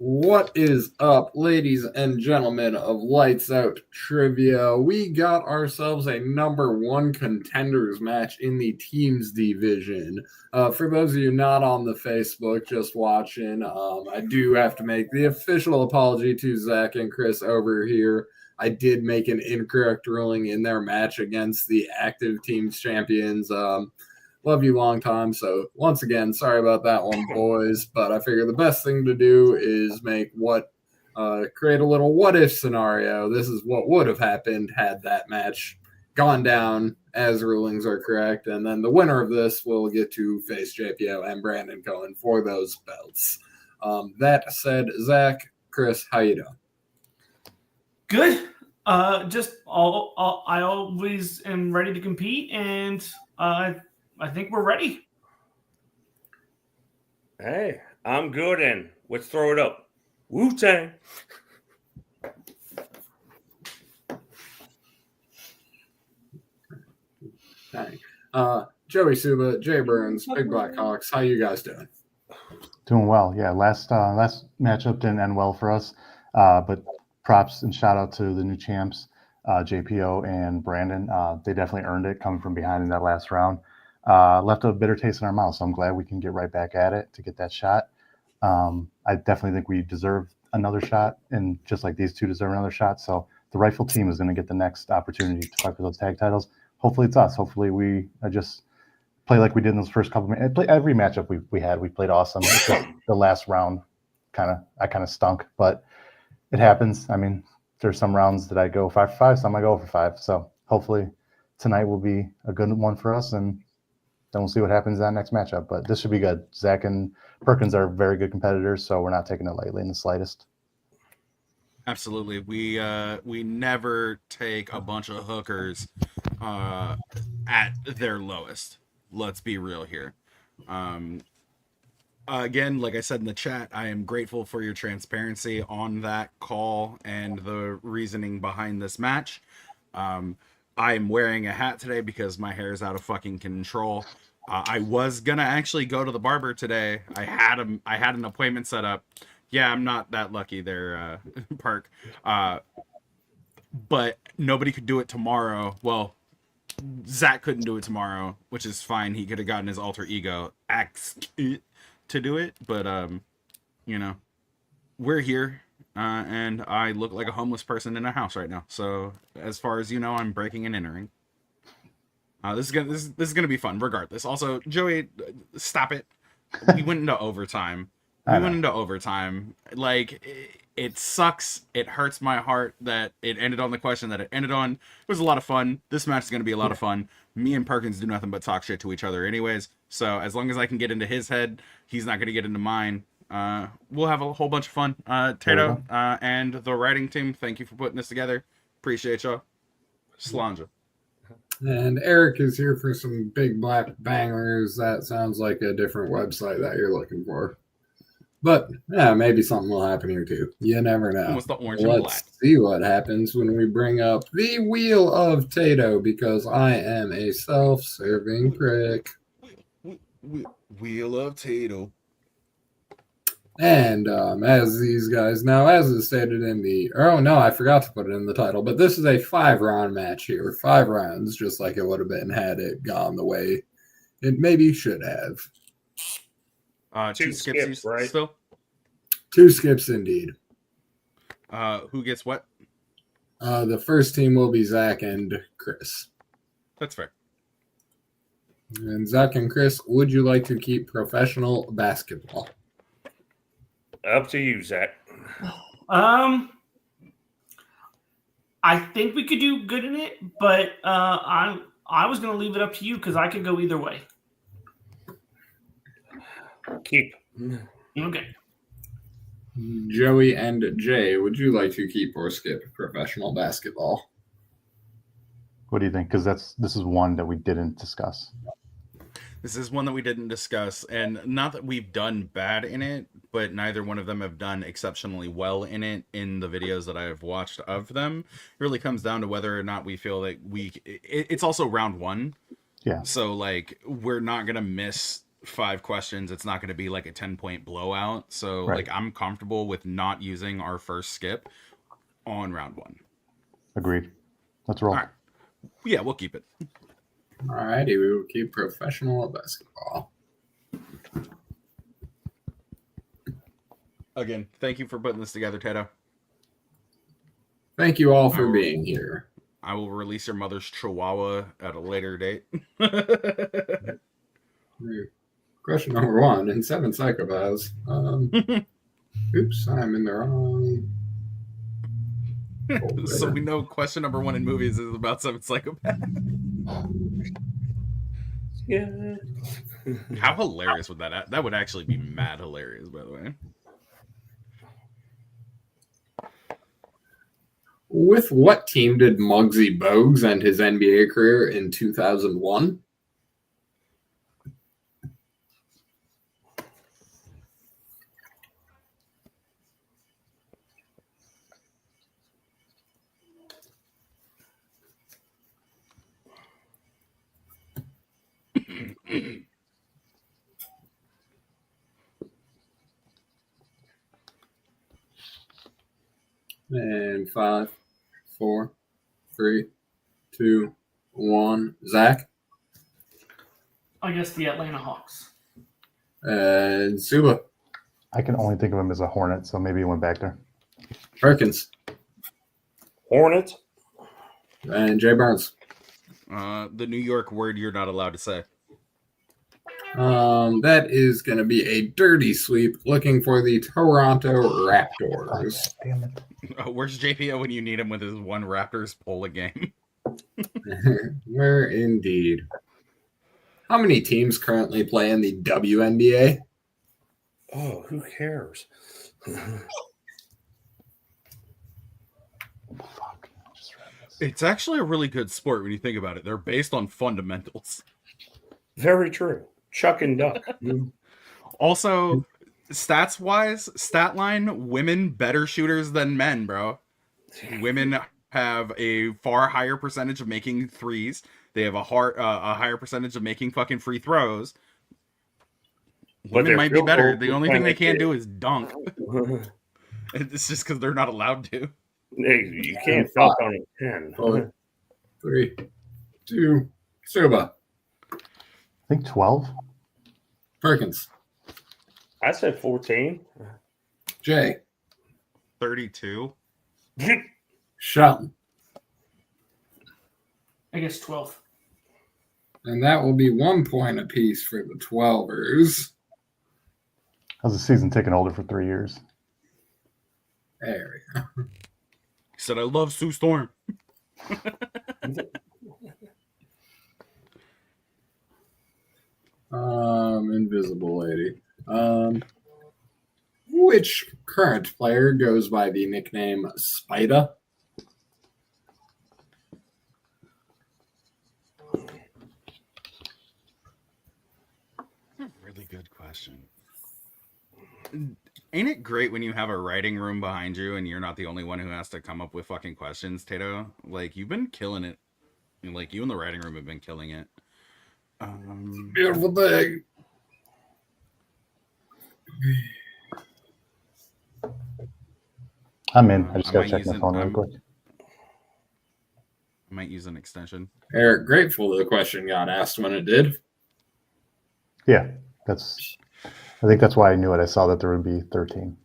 What is up, ladies and gentlemen of Lights Out Trivia? We got ourselves a number one contenders match in the teams division. For those of you not on the Facebook, just watching, I do have to make the official apology to Zach and Chris over here. I did make an incorrect ruling in their match against the active teams champions. Love you long time. So once again, sorry about that one, boys. But I figure the best thing to do is create a little what if scenario. This is what would have happened had that match gone down as rulings are correct. And then the winner of this will get to face JPO and Brandon Cohen for those belts. That said, Zach, Chris, how you doing? Good. I always am ready to compete, and I think we're ready. Hey, I'm good, and let's throw it up. Wu-Tang. Joey Suba, Jay Burns, Big Black Hawks, how you guys doing? Doing well. Yeah, last matchup didn't end well for us, but props and shout out to the new champs, JPO and Brandon. They definitely earned it coming from behind in that last round. Left a bitter taste in our mouth, so I'm glad we can get right back at it to get that shot. I definitely think we deserve another shot, and just like these two deserve another shot. So the rightful team is going to get the next opportunity to fight for those tag titles. Hopefully it's us. Hopefully we just play like we did in those first couple of minutes. Every matchup we had, we played awesome. The last round I kind of stunk, but it happens. I mean, there's some rounds that I go 5 for 5, some I go for 5. So hopefully tonight will be a good one for us, and then we'll see what happens in that next matchup. But this should be good. Zach and Perkins are very good competitors, so we're not taking it lightly in the slightest. Absolutely. We never take a bunch of hookers at their lowest. Let's be real here. Again, like I said in the chat, I am grateful for your transparency on that call and the reasoning behind this match. I'm wearing a hat today because my hair is out of fucking control. I was gonna actually go to the barber today. I had an appointment set up. Yeah, I'm not that lucky there, Park. But nobody could do it tomorrow. Well, Zach couldn't do it tomorrow, which is fine. He could have gotten his alter ego Axe to do it, but we're here. And I look like a homeless person in a house right now. So, as far as you know, I'm breaking and entering. This is gonna be fun, regardless. Also, Joey, stop it. We went into overtime. Like, it sucks. It hurts my heart that it ended on the question that it ended on. It was a lot of fun. This match is gonna be a lot of fun. Me and Perkins do nothing but talk shit to each other, anyways. So, as long as I can get into his head, he's not gonna get into mine. We'll have a whole bunch of fun. Tato and the writing team, thank you for putting this together. Appreciate y'all. Slanja. And Eric is here for some Big Black Bangers. That sounds like a different website that you're looking for. But yeah, maybe something will happen here too. You never know. What's the orange and black? Let's see what happens when we bring up the Wheel of Tato, because I am a self-serving prick. Wheel of Tato. And as these guys know, as is stated in I forgot to put it in the title, but this is a 5-round match here. 5 rounds, just like it would have been had it gone the way it maybe should have. 2 skips, right? Still? 2 skips indeed. Who gets what? The first team will be Zach and Chris. That's fair. And Zach and Chris, would you like to keep professional basketball? Up to you, Zach. I think we could do good in it, but I was going to leave it up to you because I could go either way. Keep. Okay. Joey and Jay, would you like to keep or skip professional basketball? What do you think? Because this is one that we didn't discuss. This is one that we didn't discuss, and not that we've done bad in it, but neither one of them have done exceptionally well in it in the videos that I have watched of them. It really comes down to whether or not we feel that it's also round 1. Yeah. So, like, we're not going to miss 5 questions, it's not going to be like a 10-point blowout. So Right. like I'm comfortable with not using our first skip on round 1. Agreed. Let's roll. All right. Yeah, we'll keep it. Alrighty, we will keep professional basketball. Again, thank you for putting this together, Tato. Thank you all for being here. I will release your mother's chihuahua at a later date. Question number 1 in 7 psychopaths. Oops, I'm in the wrong. So we know question number 1 in movies is about 7 psychopaths. Yeah. How hilarious would that would actually be mad hilarious, by the way. With what team did Muggsy Bogues end his NBA career in 2001? And 5, 4, 3, 2, 1. Zach I guess the Atlanta Hawks. and Suba. I can only think of him as a Hornet, so maybe he went back there. Perkins Hornets. and Jay Burns. The New York word you're not allowed to say. That is going to be a dirty sweep looking for the Toronto Raptors. Damn it. Where's JPO when you need him with his one Raptors pull a game? Where indeed. How many teams currently play in the WNBA? Oh, who cares? Fuck. I just read this. It's actually a really good sport when you think about it. They're based on fundamentals. Very true. Chuck and duck. Also, stats wise, stat line, women better shooters than men, bro. Women have a far higher percentage of making threes. They have a higher percentage of making fucking free throws. But Women might be better. goals The only thing they can't percentage do is dunk. It's just because they're not allowed to. You can't dunk on a 10. 4, 3, 2, Suba. I think 12. Perkins. I said 14. Jay. 32. Shelton. I guess 12. And that will be 1 point apiece for the 12ers. How's the season taking older for 3 years? There we go. He said, I love Sue Storm. Invisible lady. Which current player goes by the nickname Spida? Really good question. Ain't it great when you have a writing room behind you and you're not the only one who has to come up with fucking questions, Tato? Like, you've been killing it. Like, you and the writing room have been killing it. Beautiful thing. I'm in. I just I gotta might check use my it. phone real quick. I might use an extension. Eric, grateful the question got asked when it did. Yeah, I think that's why I knew it. I saw that there would be 13.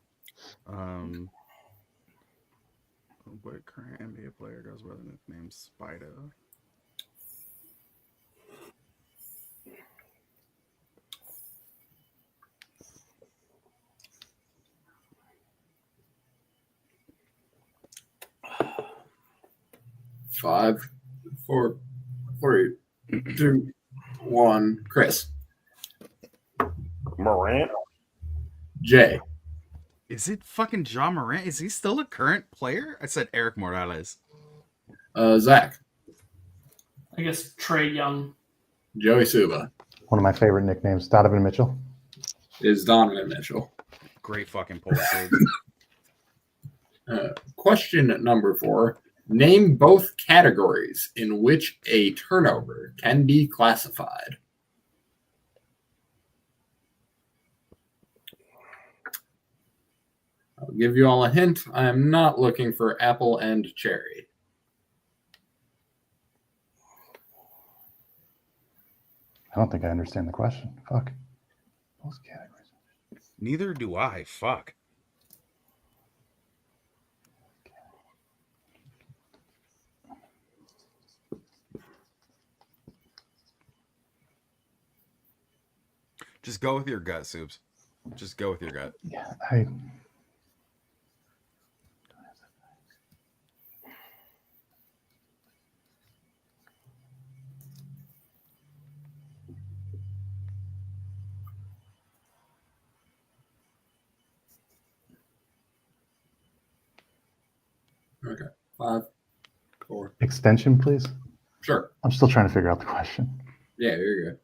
What current NBA player goes by the nickname Spider? Five, 4, 3, 2, 1. Chris. Morant. Jay. Is it fucking Ja Morant? Is he still a current player? I said Eric Morales. Zach. I guess Trey Young. Joey Suba. One of my favorite nicknames, Donovan Mitchell. Is Donovan Mitchell. Great fucking poll. Question number 4. Name both categories in which a turnover can be classified. I'll give you all a hint. I am not looking for apple and cherry. I don't think I understand the question. Fuck. Most categories. Neither do I. Fuck. Just go with your gut, Soups. Just go with your gut. Yeah, Okay. 5, 4. extension, please. Sure. I'm still trying to figure out the question. Yeah, you're good.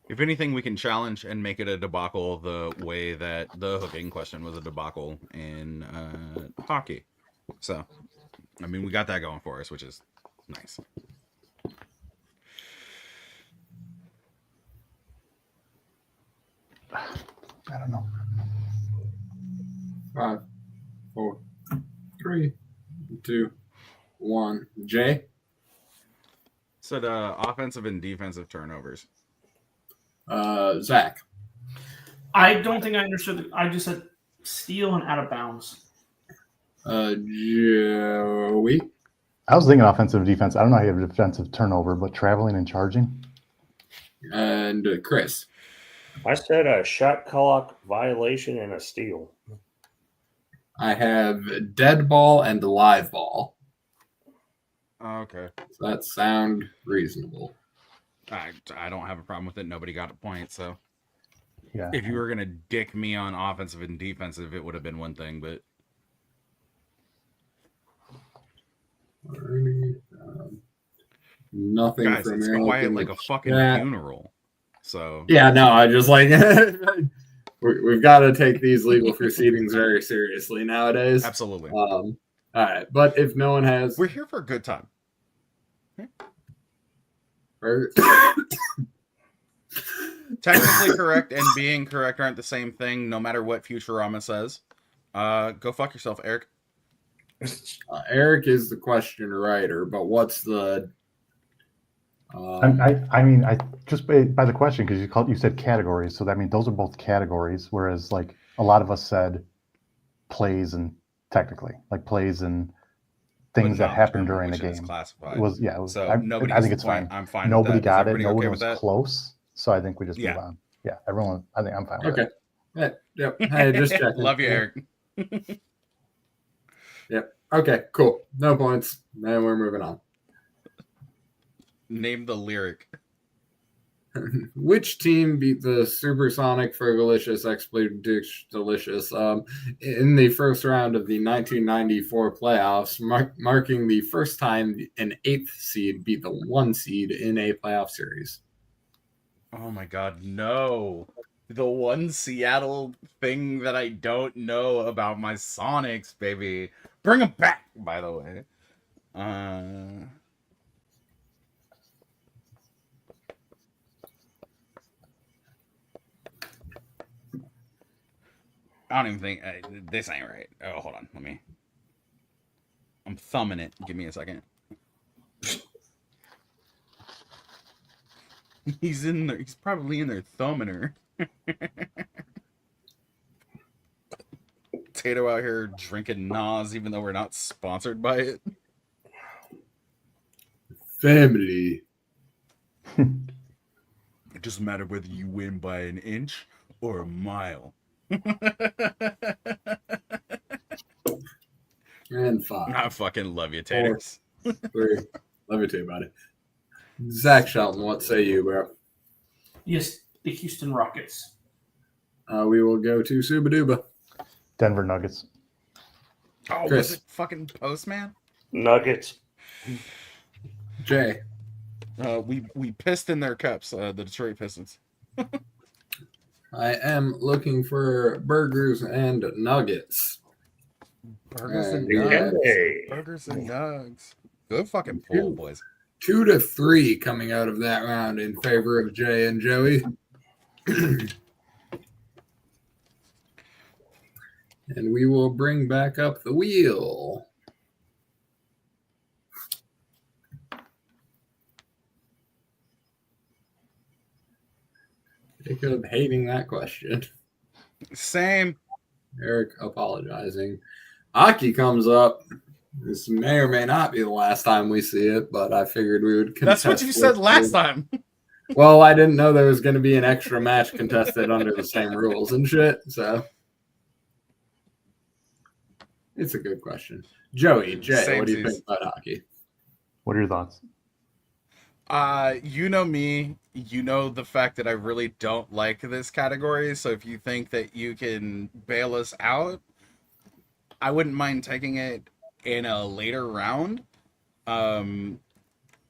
If anything, we can challenge and make it a debacle the way that the hooking question was a debacle in hockey. So, I mean, we got that going for us, which is nice. I don't know. 5, 4, 3, 2, 1. Jay? Said offensive and defensive turnovers. Zach? I don't think I understood. I just said steal and out of bounds. Joey? I was thinking offensive and defense. I don't know how you have a defensive turnover, but traveling and charging. And Chris? I said a shot clock violation and a steal. I have dead ball and live ball. Okay. Does that sound reasonable? I don't have a problem with it. Nobody got a point, so Yeah. if you were gonna dick me on offensive and defensive, it would have been one thing, but Nothing guys, from it's Eric quiet in like the a fucking chat. funeral. So Yeah, no, I just like we've got to take these legal proceedings very seriously nowadays. absolutely. All right, but if no one has, We're here for a good time. Technically correct and being correct aren't the same thing, no matter what Futurama says. Go fuck yourself, Eric. Eric is the question writer, but what's the? I mean, I just by the question because you said categories, so that means those are both categories. Whereas like a lot of us said plays and technically like plays and things that happened during the game. Classified. It was yeah. It was, So I nobody think gets it's the point. fine. I'm fine. Nobody with that. got it. No Okay one with was that? close. So I think we just move Yeah. on. Yeah, everyone. I think I'm fine with Okay. it. Yep. Hey, just checking. Love you, Eric. Yep. Okay. Cool. No points. And we're moving on. Name the lyric. Which team beat the Supersonic Fergalicious Expedidelicious in the first round of the 1994 playoffs, marking the first time an 8th seed beat the 1 seed in a playoff series? Oh my god, no. The one Seattle thing that I don't know about my Sonics, baby. Bring them back, by the way. I don't even think this ain't right. Oh, hold on. I'm thumbing it. Give me a second. He's in there. He's probably in there thumbing her. Tato out here drinking Nas, even though we're not sponsored by it. Family. It doesn't matter whether you win by an inch or a mile. And 5. I fucking love you, Taters. 3. Love you too, buddy. Zach Shelton, what say you, bro? Yes, the Houston Rockets. We will go to Subaduba. Denver Nuggets. Oh, Chris. was it fucking Postman? Nuggets. Jay. We pissed in their cups, the Detroit Pistons. I am looking for burgers and nuggets. Burgers and Yeah. nugs. Hey. Burgers and nugs. Good fucking pull, boys. 2-3 coming out of that round in favor of Jay and Joey. And we will bring back up the wheel. Jacob hating that question. Same. Eric apologizing. Aki comes up. This may or may not be the last time we see it, but I figured we would contest. That's what you said last time. Well, I didn't know there was going to be an extra match contested under the same rules and shit, so it's a good question. Joey, Jay, what do you think about hockey? What are your thoughts? You know me. You know the fact that I really don't like this category. So if you think that you can bail us out, I wouldn't mind taking it in a later round,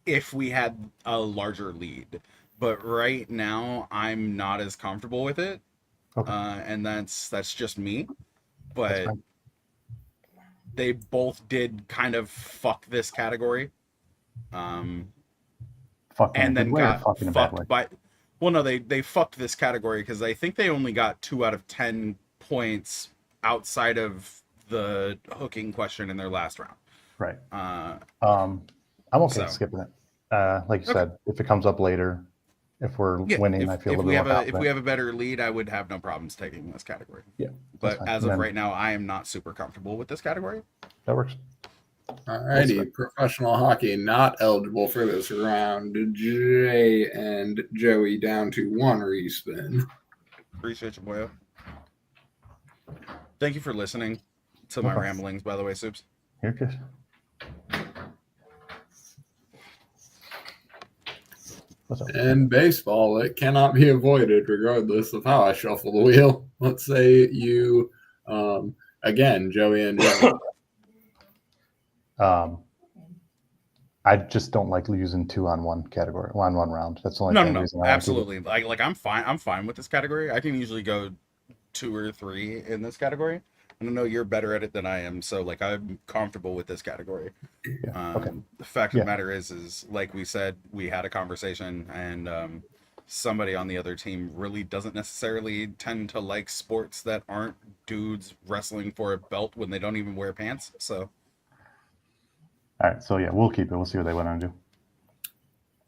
if we had a larger lead. But right now, I'm not as comfortable with it, and that's just me. But they both did kind of fuck this category. And then got fucked by. Well, no, they fucked this category because I think they only got 2 out of 10 points outside of the hooking question in their last round. Right. I'm okay skipping it. Like you said, if it comes up later, if we're winning, I feel a little more confident. If we have a better lead, I would have no problems taking this category. Yeah. But as of right now, I am not super comfortable with this category. That works. Alrighty, professional hockey not eligible for this round. Jay and Joey down to 1 respin. Appreciate you, boyo. Thank you for listening to my ramblings, by the way, Soups. You're good. In baseball, it cannot be avoided regardless of how I shuffle the wheel. Let's say you, again, Joey and Joey. I just don't like using 2-on-1 category, 1 round. That's the only reason. No, absolutely. Like I'm fine with this category. I can usually go 2 or 3 in this category. I know you're better at it than I am, so like I'm comfortable with this category. The fact of the matter is like we said, we had a conversation, and somebody on the other team really doesn't necessarily tend to like sports that aren't dudes wrestling for a belt when they don't even wear pants. So, all right, so yeah, we'll keep it. We'll see what they want to do.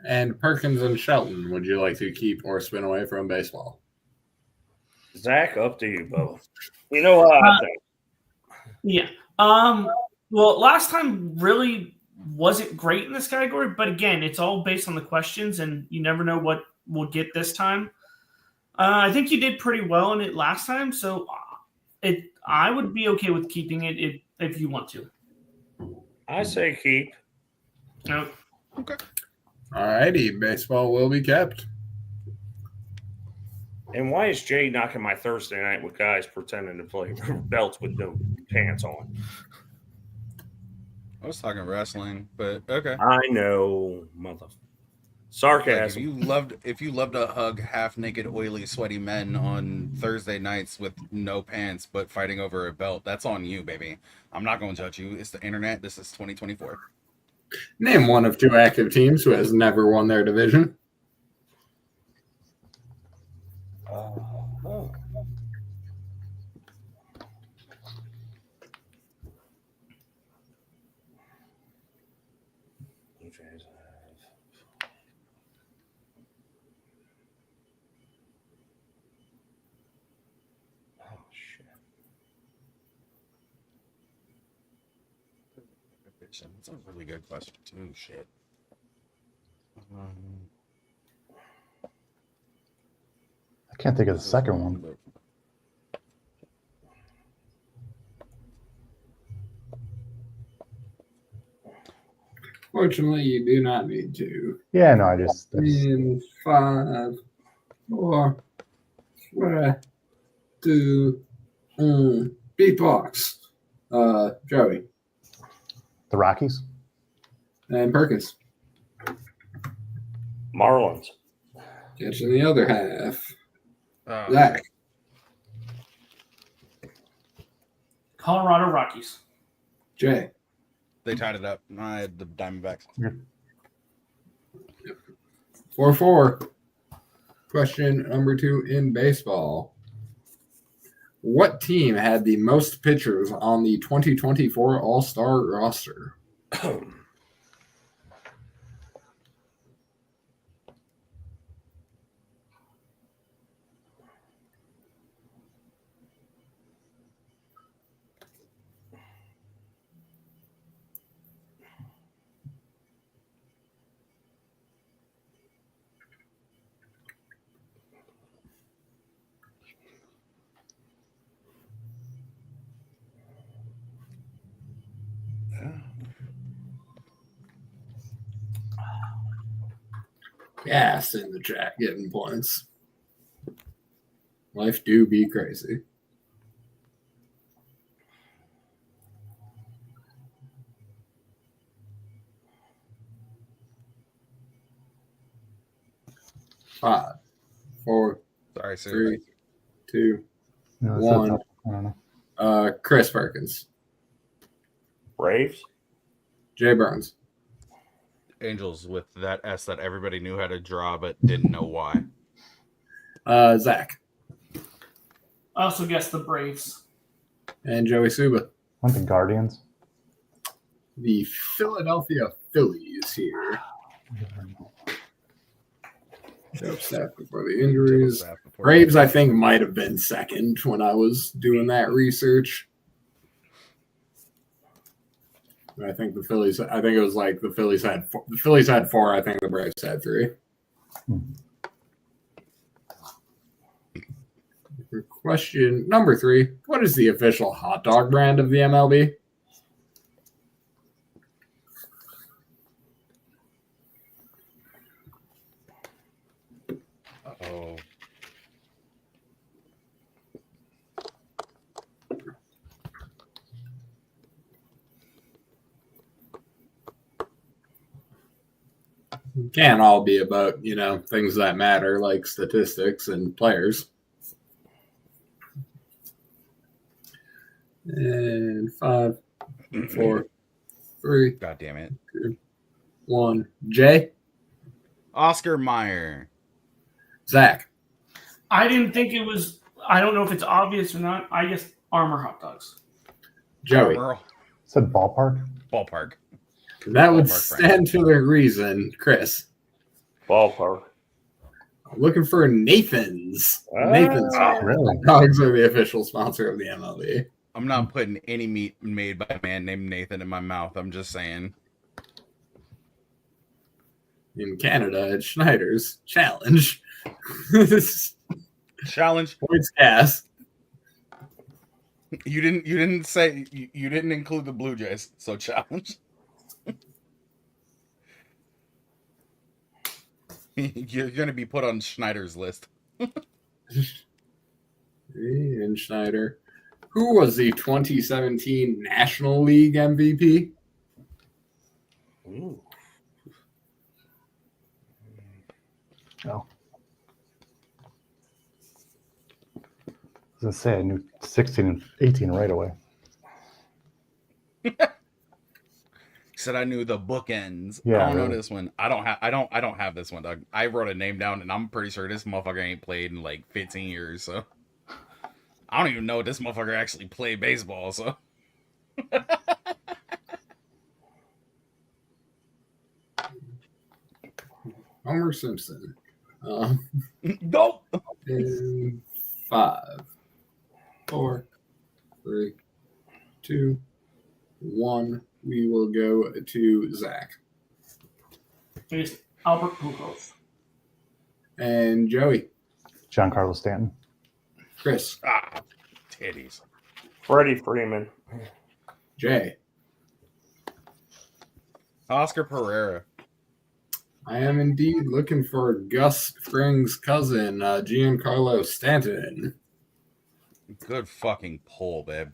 And Perkins and Shelton, would you like to keep or spin away from baseball? Zach, up to you both. You know what I think. Yeah. Well, last time really wasn't great in this category, but again, it's all based on the questions, and you never know what we'll get this time. I think you did pretty well in it last time, so I would be okay with keeping it if you want to. I say keep. No. Okay. All righty, baseball will be kept. And why is Jay knocking my Thursday night with guys pretending to play belts with no pants on? I was talking wrestling, but okay. I know, mother. Sarcasm. Like if you loved to hug half-naked, oily, sweaty men on Thursday nights with no pants but fighting over a belt, that's on you, baby. I'm not going to judge you. It's the internet. This is 2024. Name one of 2 active teams who has never won their division. That's a really good question, too. Shit. I can't think of the second one. Fortunately, you do not need to. Yeah, no, I just. 5, 4, 3, 2, 1. Beatbox. Joey. The Rockies. And Perkins. Marlins. Catching the other half. Zach. Colorado Rockies. Jay. They tied it up. I had the Diamondbacks. 4-4. Question number 2 in baseball. What team had the most pitchers on the 2024 All-Star roster? Gas in the chat getting points. Life do be crazy. Five, four, Sorry, Sue. 3, 2, No, it's 1. not- I don't know. Chris Perkins. Braves. Jay Burns. Angels with that S that everybody knew how to draw but didn't know why. Zach. I also guess the Braves. And Joey Suba. I think Guardians. The Philadelphia Phillies here. Upset before the injuries. Braves, I think, might have been second when I was doing that research. I think the Phillies. I think it was like the Phillies had 4. The Phillies had 4. I think the Braves had 3. Question number 3: what is the official hot dog brand of the MLB? Oh. Can't all be about, things that matter like statistics and players. And 5, 4, 3, God damn it. 2, 1. Jay. Oscar Mayer. Zach. I didn't think it was. I don't know if it's obvious or not. I guess Armor hot dogs. Joey. Armour Said ballpark. Ballpark. That would Ballpark stand to the reason. Chris. Ballpark. Looking for Nathan's. Nathan's Really? dogs are the official sponsor of the MLB. I'm not putting any meat made by a man named Nathan in my mouth. I'm just saying. In Canada, it's Schneider's. Challenge. Challenge. Points gas. You didn't say you didn't include the Blue Jays, so challenge. You're gonna be put on Schneider's list. And Schneider. Who was the 2017 National League MVP? Ooh. No. I was gonna say I knew 16 and 18 right away. Said I knew the bookends. Yeah, I don't know really. this one. I don't have this one, Doug. I wrote a name down and I'm pretty sure this motherfucker ain't played in like 15 years, so I don't even know if this motherfucker actually played baseball, so Homer Simpson. nope. In 5, 4, 3, 2, 1. We will go to Zach. I guess Albert Pujols. And Joey. Giancarlo Stanton. Chris. Ah, titties. Freddie Freeman. Jay. Oscar Pereira. I am indeed looking for Gus Fring's cousin, Giancarlo Stanton. Good fucking pull, babe.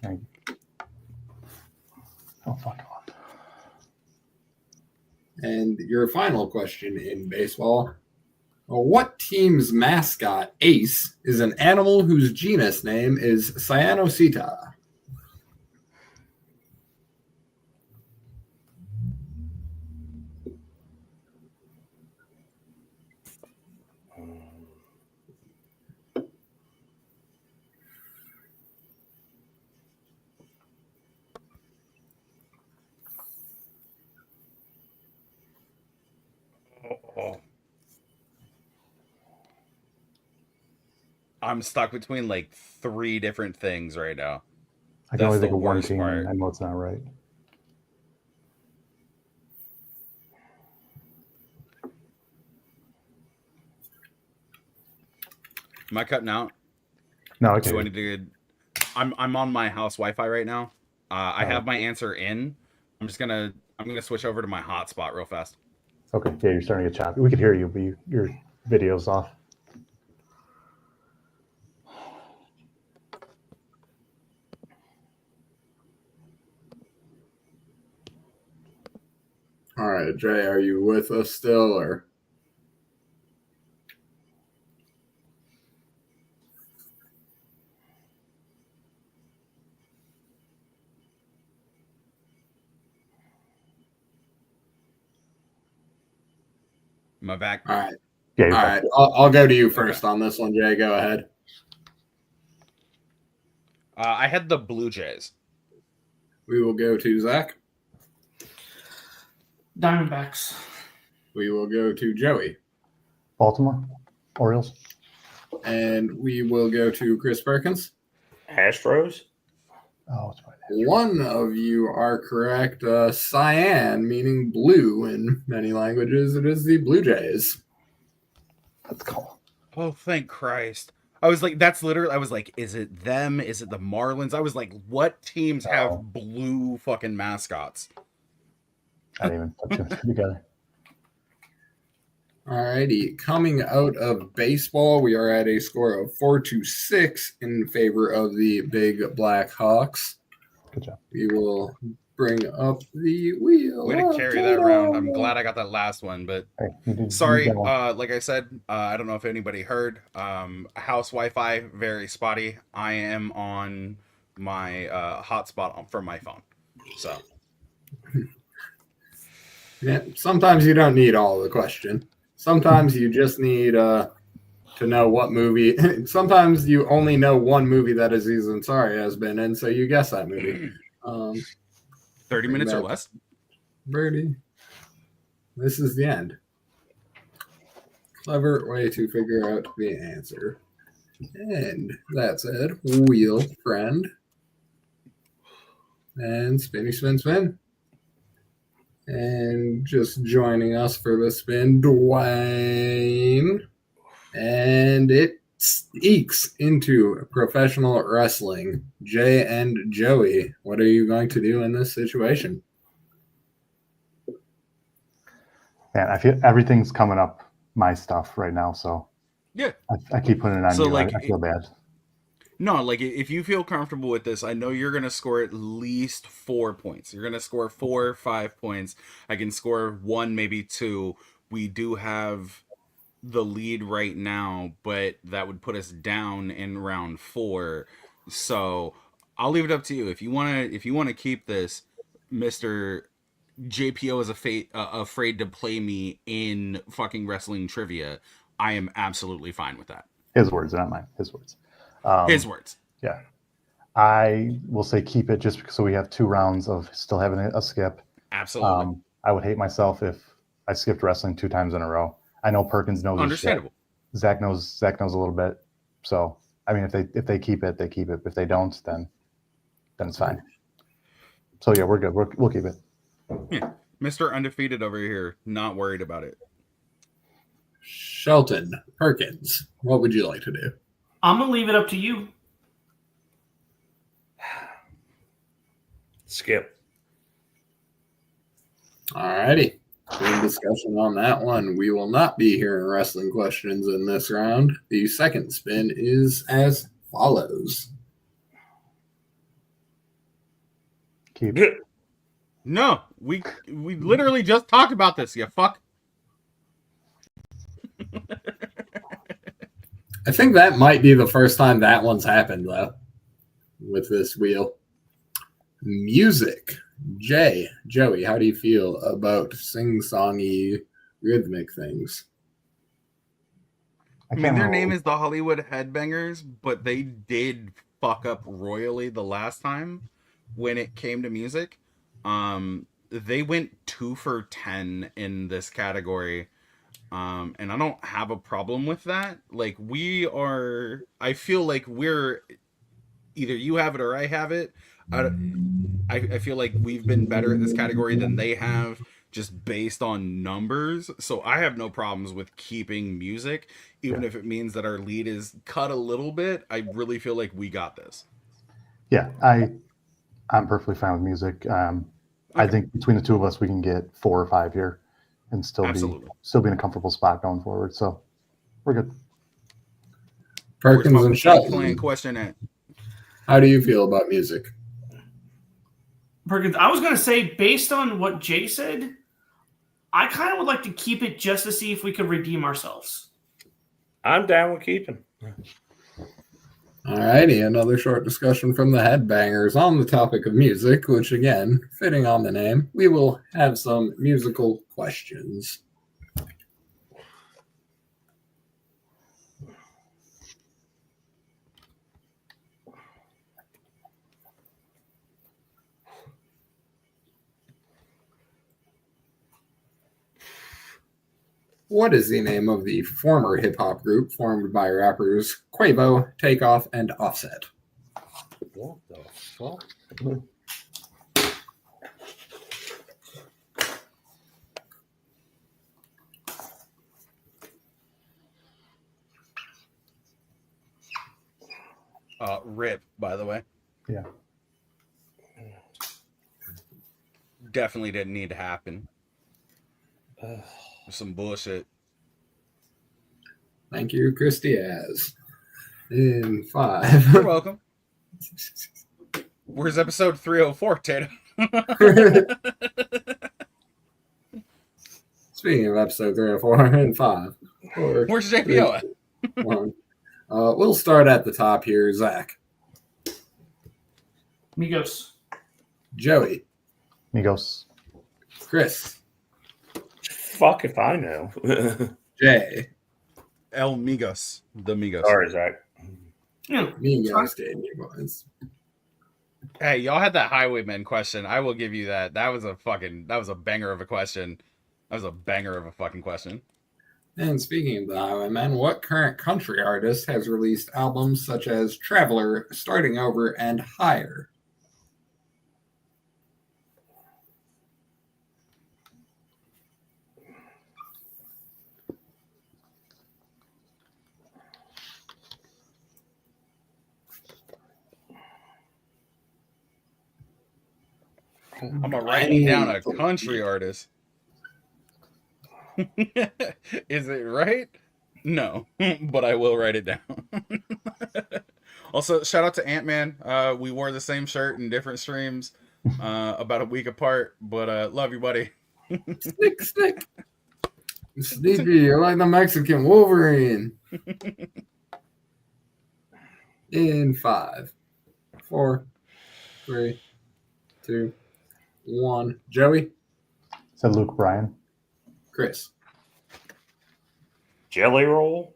Thank you. Oh, fuck on. And your final question in baseball. What team's mascot, Ace, is an animal whose genus name is Cyanoceta? I'm stuck between like 3 different things right now. I can only That's think the of one worst team, part. and I know it's not right. Am I cutting out? No, okay. Do I need to? I'm on my house Wi-Fi right now. I have my answer in. I'm gonna switch over to my hotspot real fast. Okay, yeah, you're starting to get choppy. We could hear you, but your video's off. All right, Jay, are you with us still, or? Am I back? All right. Yeah, All you're right. I'll go to you first Okay. on this one, Jay. Go ahead. I had the Blue Jays. We will go to Zach. Diamondbacks. We will go to Joey. Baltimore Orioles. And we will go to Chris Perkins. Astros. Oh, it's right. One of you are correct. Cyan, meaning blue in many languages. It is the Blue Jays. Let's go. Oh, thank Christ! I was like, that's literally. I was like, is it them? Is it the Marlins? I was like, what teams have blue fucking mascots? I didn't even put two together. Alrighty, coming out of baseball, we are at a score of 4-6 in favor of the Big Black Hawks. Good job. We will bring up the wheel. Way to carry that around. I'm glad I got that last one, but Hey, sorry. Like I said, I don't know if anybody heard. House Wi-Fi very spotty. I am on my hotspot from my phone, so. Yeah, sometimes you don't need all the question. Sometimes you just need to know what movie. Sometimes you only know one movie that Aziz Ansari has been in, so you guess that movie. 30 minutes or less? Birdie. This is the end. Clever way to figure out the answer. And that said, wheel friend. And spinny spin spin. And just joining us for the spin, Dwayne. And it ekes into professional wrestling. Jay and Joey, what are you going to do in this situation? Man, I feel everything's coming up my stuff right now, so Yeah. I keep putting it on So, you. like, I feel bad. No, like if you feel comfortable with this, I know you're gonna score at least 4 points. You're gonna score 4 or 5 points. I can score 1, maybe 2. We do have the lead right now, but that would put us down in round 4. So I'll leave it up to you. If you wanna keep this, Mr. JPO is afraid to play me in fucking wrestling trivia, I am absolutely fine with that. His words, not mine. His words. His words. Yeah. I will say keep it just so we have 2 rounds of still having a skip. Absolutely. I would hate myself if I skipped wrestling 2 times in a row. I know Perkins knows his shit. Understandable. Zach knows a little bit. So I mean, if they keep it, they keep it. If they don't, then it's fine. So yeah, we're good. We'll keep it. Yeah. Mr. Undefeated over here, not worried about it. Shelton Perkins, what would you like to do? I'm going to leave it up to you. Skip. Alrighty. Good discussion on that one. We will not be hearing wrestling questions in this round. The second spin is as follows. Keep it. No, we literally just talked about this, you fuck. I think that might be the first time that one's happened, though, with this wheel. Music. Joey, how do you feel about sing-songy rhythmic things? I mean, their name is the Hollywood Headbangers, but they did fuck up royally the last time when it came to music. They went 2 for 10 in this category. And I don't have a problem with that. Like, I feel like we're either you have it or I have it. I feel like we've been better at this category than they have, just based on numbers. So I have no problems with keeping music, even if it means that our lead is cut a little bit. I really feel like we got this. Yeah, I'm perfectly fine with music. I think between the two of us, we can get 4 or 5 here, and still be in a comfortable spot going forward. So we're good. Perkins and Shelton. Question at. How do you feel about music? Perkins, I was going to say, based on what Jay said, I kind of would like to keep it just to see if we could redeem ourselves. I'm down with keeping. All righty, another short discussion from the Headbangers on the topic of music, which, again, fitting on the name, we will have some musical questions. What is the name of the former hip-hop group formed by rappers Quavo, Takeoff, and Offset? What the fuck? Rip, by the way. Yeah. Definitely didn't need to happen. Some bullshit. Thank you, Chris Diaz. In 5. You're welcome. Where's episode 304, Tatum? Speaking of episode 304, in 5. Where's JPO at? We'll start at the top here. Zach. Migos. Joey. Migos. Chris. Fuck if I know. Jay. El Migos. The Migos. Sorry, Zach. Yeah. Migos gave me points. Hey, y'all had that Highwaymen question. I will give you that. That was a banger of a question. That was a banger of a fucking question. And speaking of the Highwaymen, what current country artist has released albums such as Traveler, Starting Over, and Higher? I'm gonna write down a country artist. Is it right? No, but I will write it down. Also, shout out to Ant-Man. We wore the same shirt in different streams about a week apart, but love you, buddy. Stick. Sneaky, you're like the Mexican Wolverine. In 5, 4, 3, 2, 1. Joey? Said Luke Bryan. Chris? Jelly Roll?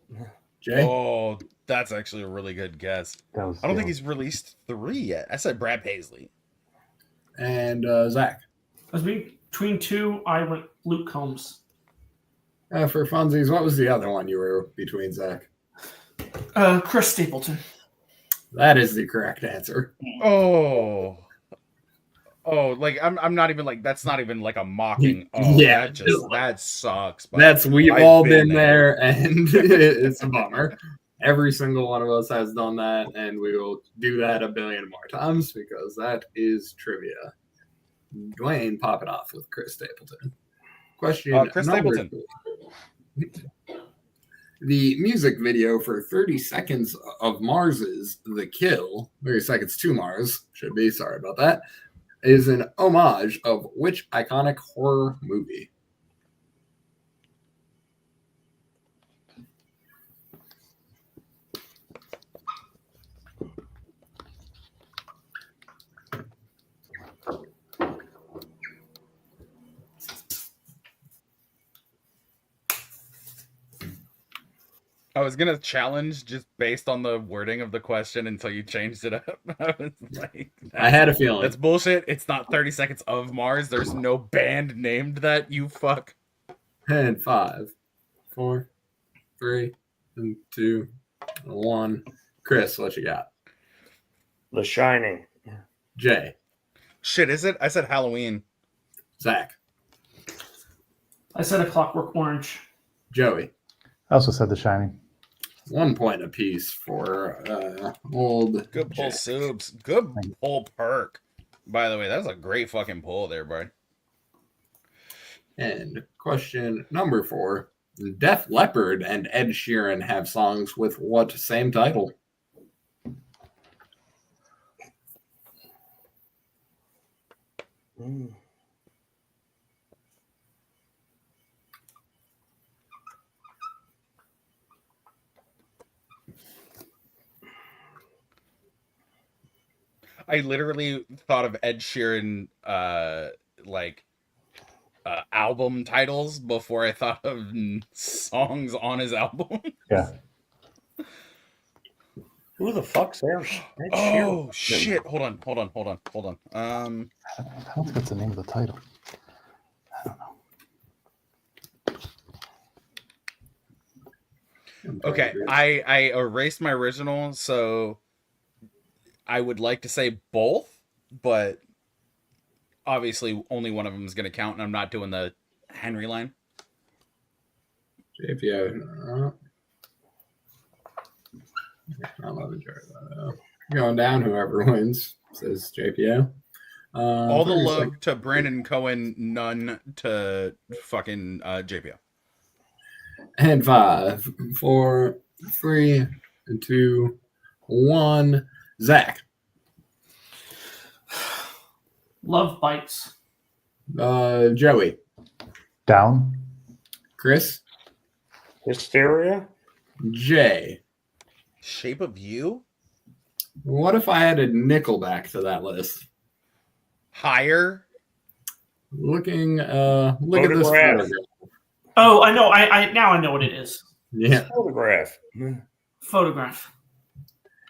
Jay? Oh, that's actually a really good guess. I don't think he's released 3 yet. I said Brad Paisley. And Zach? I was between 2. I went Luke Combs. For funsies, what was the other one you were between, Zach? Chris Stapleton. That is the correct answer. Oh, like I'm not even like that's not even like a mocking. Oh, Yeah. that sucks. We've I've all been been there, and it's a bummer. Every single one of us has done that, and we will do that a billion more times because that is trivia. Dwayne popping off with Chris Stapleton. Question Chris number Stapleton. 2. The music video for 30 Seconds of Mars's The Kill, 30 Seconds to Mars, should be, sorry about that, is an homage of which iconic horror movie? I was gonna challenge just based on the wording of the question until you changed it up. I was like, I had a feeling. That's bullshit. It's not 30 Seconds of Mars. There's no band named that, you fuck. And 5, 4, 3, and 2, 1. Chris, what you got? The Shining. Jay, Shit, is it? I said Halloween. Zach, I said A Clockwork Orange. Joey. I also said The Shining. 1 point apiece for old. Good pull, Jack. Subs. Good pull, Perk. By the way, that was a great fucking pull there, bud. And question number 4. Def Leppard and Ed Sheeran have songs with what same title? I literally thought of Ed Sheeran album titles before I thought of songs on his album. Yeah. Who the fuck's there? Oh shit! Hold on. I don't think that's the name of the title. I don't know. Okay, I erased my original, so I would like to say both, but obviously only one of them is going to count, and I'm not doing the Henry line. JPO. I love it. Going down, whoever wins, says JPO. All the love to Brandon Cohen, none to fucking JPO. And 5, 4, 3, 2, 1. Zach. Love Bites. Joey. Down. Chris. Hysteria. Jay. Shape of You? What if I added Nickelback to that list? Higher? Look at this Photograph. photograph. Oh, I know. I now I know what it is. Yeah. Photograph. Photograph.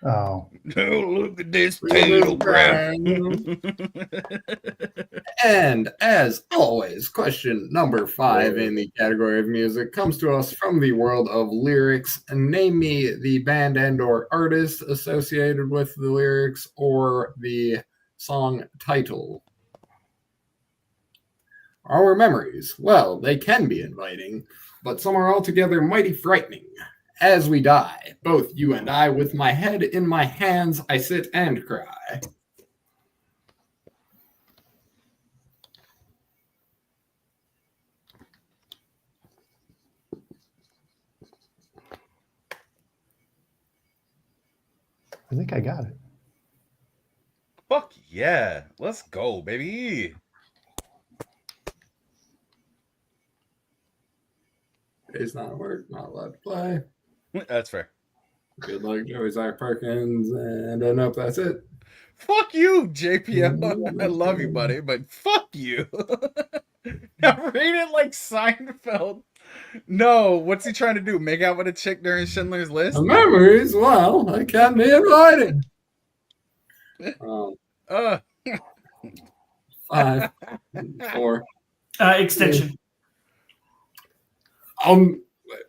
Oh. Oh, look at this photograph. And as always, question number 5 in the category of music comes to us from the world of lyrics. Name me the band and or artist associated with the lyrics or the song title. Our memories, well, they can be inviting, but some are altogether mighty frightening. As we die, both you and I, with my head in my hands, I sit and cry. I think I got it. Fuck yeah. Let's go, baby. It's not work, not allowed to play. That's fair. Good luck, Joey Zach Perkins, and nope, that's it. Fuck you, JPO. I love you, buddy, but fuck you. I read it like Seinfeld. No, what's he trying to do? Make out with a chick during Schindler's List? The memories, well, they can be inviting. 5, 4. Extension.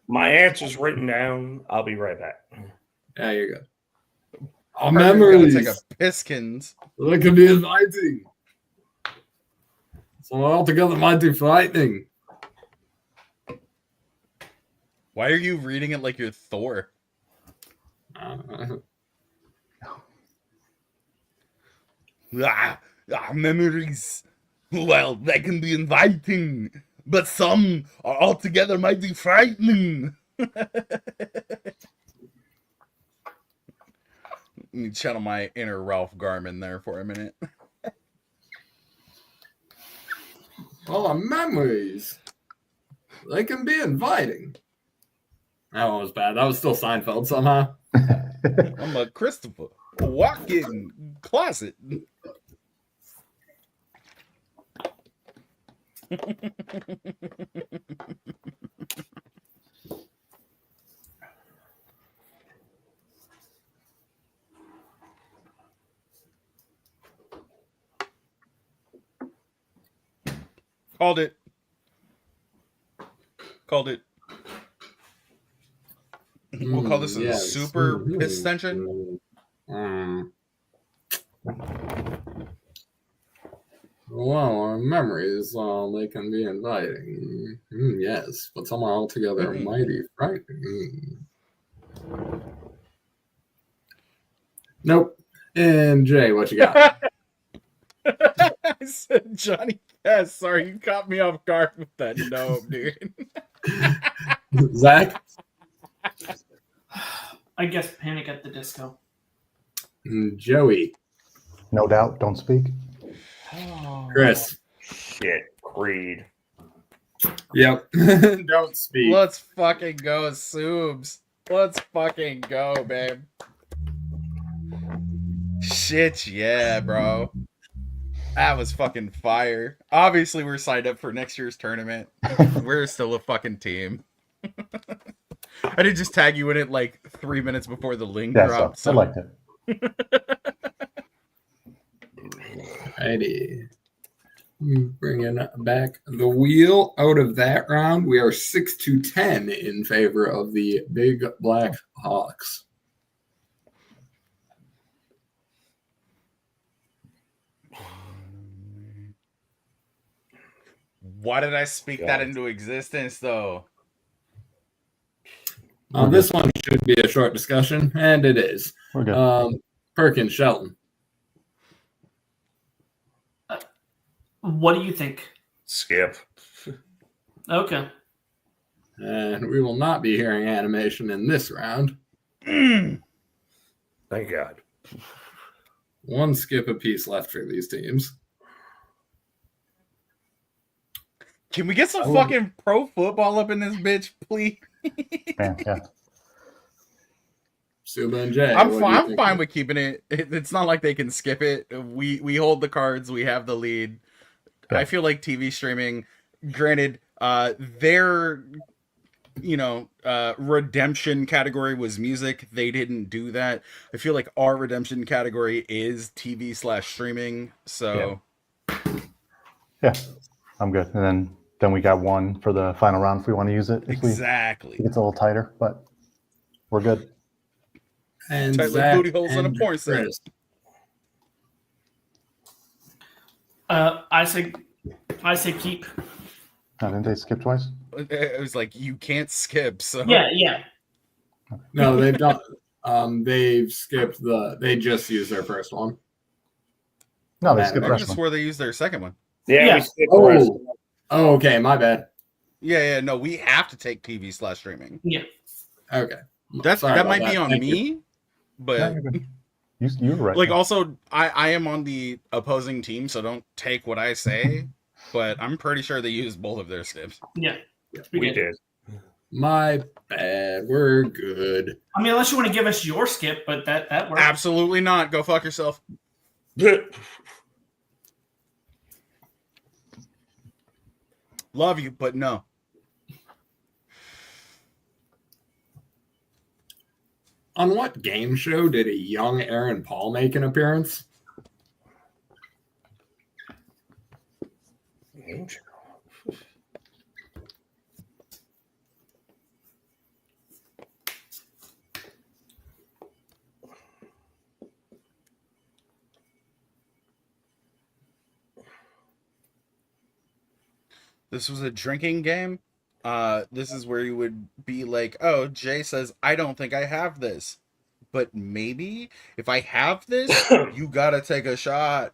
My answer's written down. I'll be right back. Yeah, you're good. Our Perfect, memories. gotta take a Piskins. They can be inviting. So altogether mighty frightening. Why are you reading it like you're Thor? Memories. Well, they can be inviting, but some are altogether mighty frightening. Let me channel my inner Ralph Garman there for a minute. Well, our memories. They can be inviting. That one was bad. That was still Seinfeld somehow. I'm a Christopher Walken closet. Called it. We'll call this a Yes. super pistension. Well, our memories, they can be inviting. Yes, but some are altogether mighty frightening. Nope. And Jay, what you got? I said Johnny Cash. Sorry, you caught me off guard with that. No, dude. Zach? I guess Panic at the Disco. Joey? No Doubt, Don't Speak. Chris? Shit, Creed. Yep. Don't speak. Let's fucking go, Subs. Let's fucking go, babe. Shit, yeah, bro. That was fucking fire. Obviously, we're signed up for next year's tournament. We're still a fucking team. I did just tag you in it like 3 minutes before the link dropped. So I liked it. Alrighty. Bringing back the wheel out of that round. We are 6-10 in favor of the Big Black Hawks. Why did I speak that into existence, though? This one should be a short discussion, and it is. We're good. Perkins, Shelton. What do you think? Skip. Okay. And we will not be hearing animation in this round. Thank God. One skip apiece left for these teams. Can we get some fucking pro football up in this bitch, please? Yeah. Suba and Jay. I'm fine with keeping it. It's not like they can skip it. We hold the cards. We have the lead. Yeah. I feel like TV streaming, granted, their redemption category was music. They didn't do that. I feel like our redemption category is TV/streaming. So Yeah, I'm good. And then we got one for the final round if we want to use it. exactly. It gets a little tighter, but we're good. And Tight like Zach booty holes in a and porn set. Chris. I say keep. Oh, didn't they skip twice? It was like you can't skip. So Yeah. No, they've done. They've skipped they just used their first one. No, they Man, skipped I the just rest one. swore they used their second one. Yeah, we skipped the rest. Oh, okay, my bad. Yeah. No, we have to take TV/streaming. Yeah. Okay, That might be that. on Thank me, you. but No, you're good. You were right. like also I am on the opposing team, so don't take what I say. But I'm pretty sure they used both of their skips. Yeah. We did. My bad. We're good. I mean, unless you want to give us your skip, but that works. Absolutely not. Go fuck yourself. Love you, but no. On what game show did a young Aaron Paul make an appearance? This was a drinking game. This is where you would be like, oh, Jay says, I don't think I have this. But maybe if I have this, you gotta take a shot.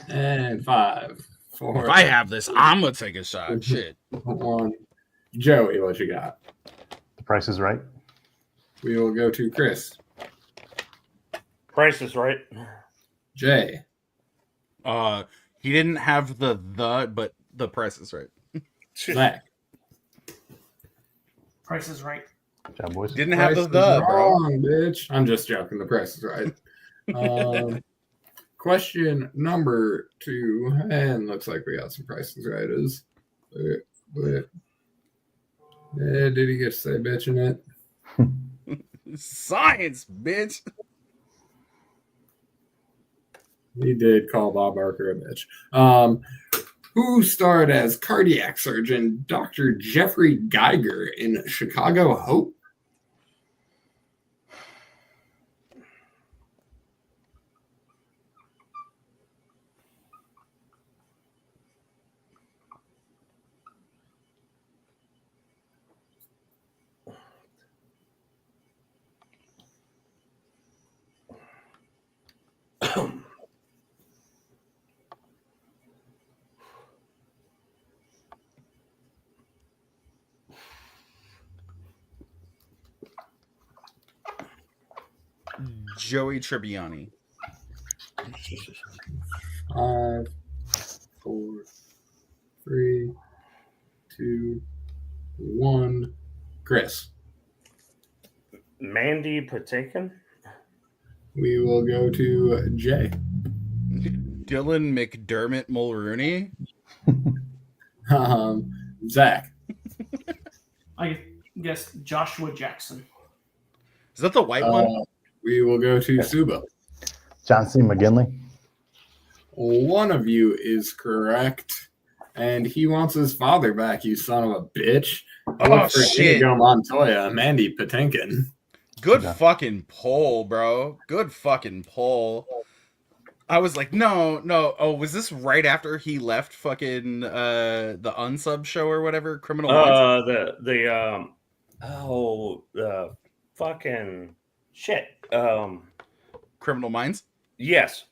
And 5, 4. If I have this, I'm gonna take a shot. Shit. 1. Joey, what you got? The Price is Right. We will go to Chris. Price is Right. Jay. He didn't have the, but the Price is Right. Zach. Price is Right. Good job, boys. Didn't have Price the, is bro. wrong, bitch. I'm just joking. The price is right. Question number 2, and looks like we got some prices right. Did he get to say bitch in it? Science, bitch. He did call Bob Barker a bitch. Who starred as cardiac surgeon Dr. Jeffrey Geiger in Chicago Hope? Joey Tribbiani. 5, 4, 3, 2, 1. Chris. Mandy Patinkin. We will go to Jay. Dylan McDermott Mulrooney. Zach. I guess Joshua Jackson. Is that the white one? We will go to Suba. John C. McGinley. One of you is correct, and he wants his father back, you son of a bitch. Oh, shit. Inigo Montoya, Mandy Patinkin. Good Yeah. fucking poll, bro. Good fucking poll. I was like, no. Oh, was this right after he left fucking the unsub show or whatever? Criminal Minds? The fucking shit. Criminal Minds? Yes.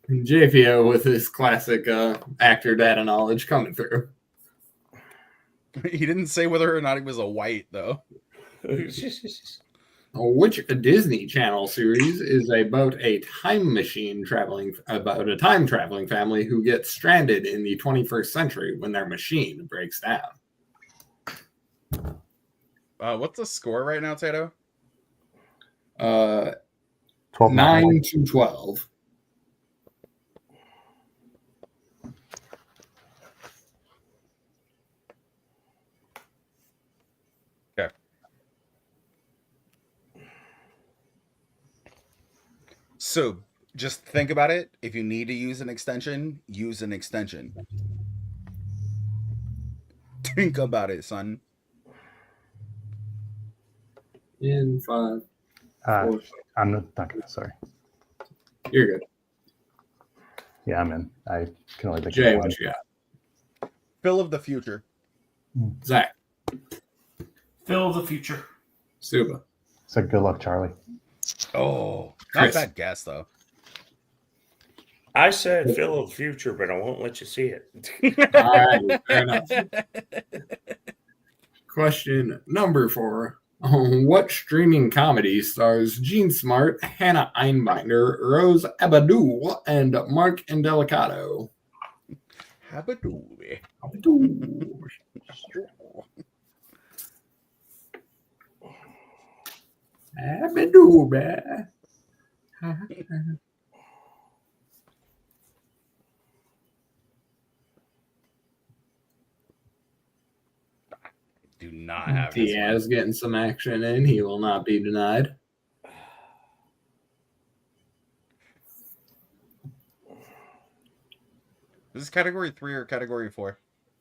JPO with his classic actor data knowledge coming through. He didn't say whether or not he was a white, though. Which Disney Channel series is about a time traveling family who gets stranded in the 21st century when their machine breaks down? What's the score right now, Tato? 12 9 to 12. Okay. So just think about it. If you need to use an extension, use an extension. Think about it, son. In 5, 4. I'm not gonna. Sorry. You're good. Yeah, I'm in. I can only think Jay, of one. what you got? Phil of the future. Zach. Phil of the future. Suba. So good luck, Charlie. Oh, not Chris. a bad guess, though. I said Phil of the future, but I won't let you see it. All right, fair enough. Question number 4. What streaming comedy stars Gene Smart, Hannah Einbinder, Rose Abadou, and Mark Indelicato? Habadoo. Abadou, man. Do not have this one. Diaz getting some action in. He will not be denied. Is this category 3 or category 4?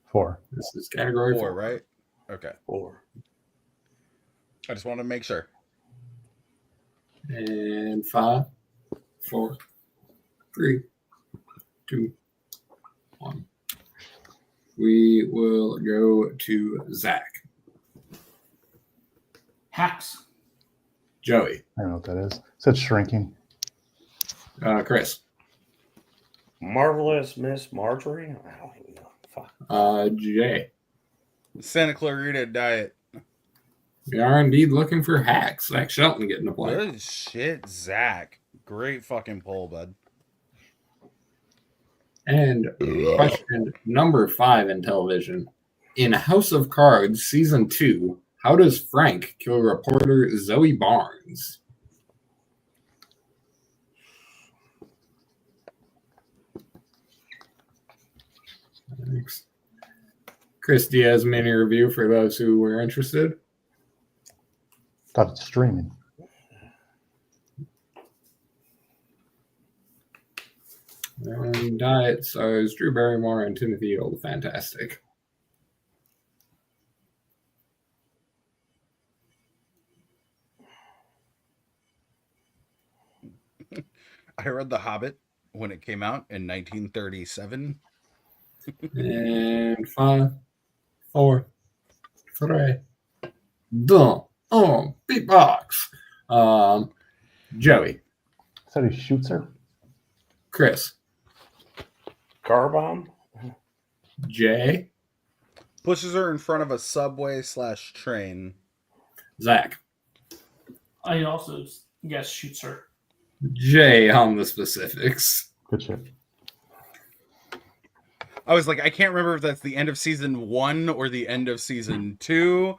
4. This is category 4, 4. right? Okay. 4. I just want to make sure. And 5, 4, 3, 2, 1. We will go to Zach. Hacks. Joey. I don't know what that is. Said shrinking. Chris. Marvelous Miss Marjorie. I don't even know. Fuck. Jay. Santa Clarita Diet. We are indeed looking for hacks. Zach Shelton getting a play. Good shit, Zach. Great fucking poll, bud. And question number 5 in television. In House of Cards Season 2, how does Frank kill reporter Zoe Barnes? Thanks. Chris Diaz mini review for those who were interested. Thought it's streaming. And Diet stars Drew Barrymore and Timothy Old Fantastic. I read The Hobbit when it came out in 1937. And 5, 4, 3, 2, 1, beatbox. Joey. Said he shoots her. Chris. Car bomb. Jay. Pushes her in front of a subway / train. Zach. I also guess shoots her. Jay on the specifics. Good shit. I was like, I can't remember if that's the end of season 1 or the end of season 2,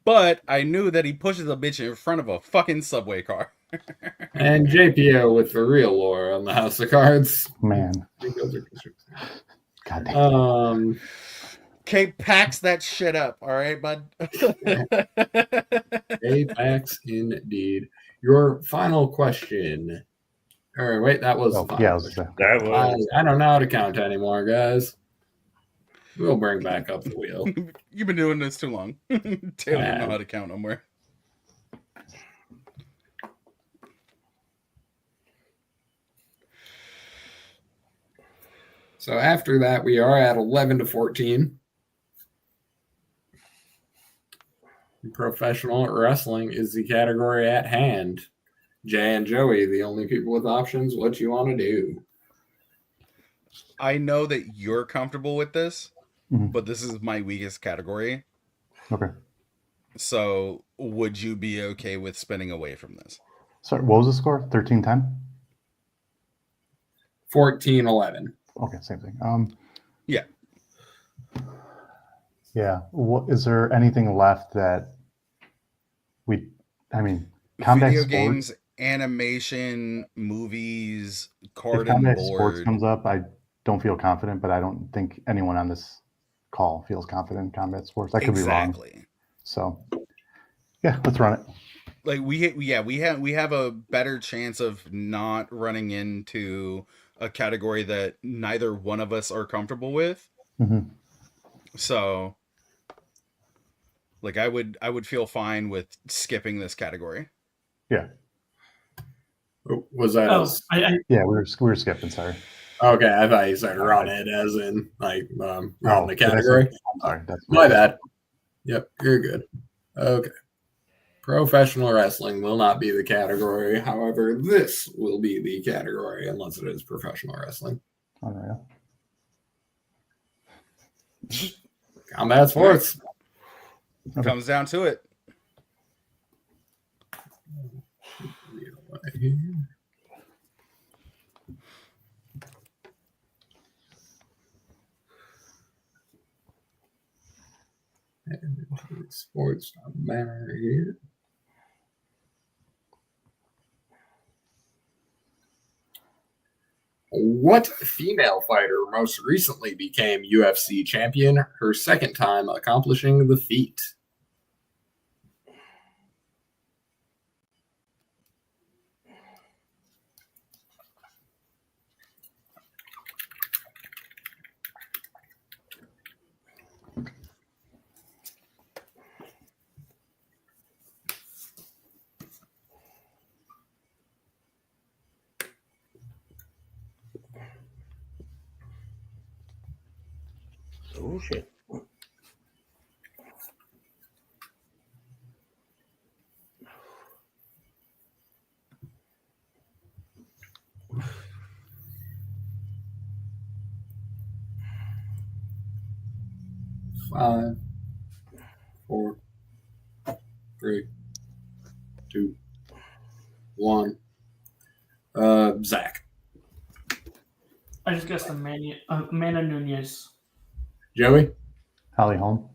but I knew that he pushes a bitch in front of a fucking subway car. And JPO with the real lore on the House of Cards. Man. I think those are God damn. Okay, packs that shit up, all right, bud? Apex indeed. Your final question. Or wait, that was the final Yeah, question. That was I don't know how to count anymore, guys. We'll bring back up the wheel. You've been doing this too long. Taylor don't know how to count no more. So after that, we are at 11-14. Professional wrestling is the category at hand. Jay and Joey, the only people with options. What you want to do? I know that you're comfortable with this, Mhm. but this is my weakest category. Okay. So would you be okay with spinning away from this? Sorry, what was the score? 13-10? 14-11. Okay, same thing. Yeah. Yeah. What is there anything left that combat Video sports, games, animation, movies, if card and combat sports board. comes up, I don't feel confident, but I don't think anyone on this call feels confident in combat sports. I could be wrong. Exactly. So yeah, let's run it. Like we have a better chance of not running into a category that neither one of us are comfortable with. Mhm. So like I would feel fine with skipping this category. Yeah. Was that us? Yeah, we were skipping, sorry. Okay, I thought you said run it as in like run the did I say- category. I'm sorry. That's My bad. Yep, you're good. Okay. Professional wrestling will not be the category. However, this will be the category unless it is professional wrestling. Unreal. Combat sports. Okay. Comes down to it. Sports matter here. What female fighter most recently became UFC champion, her second time accomplishing the feat? oh shit. Five, 4, 3, 2, 1. Zach. I just guessed Amanda Nunez. Joey. Holly Holm.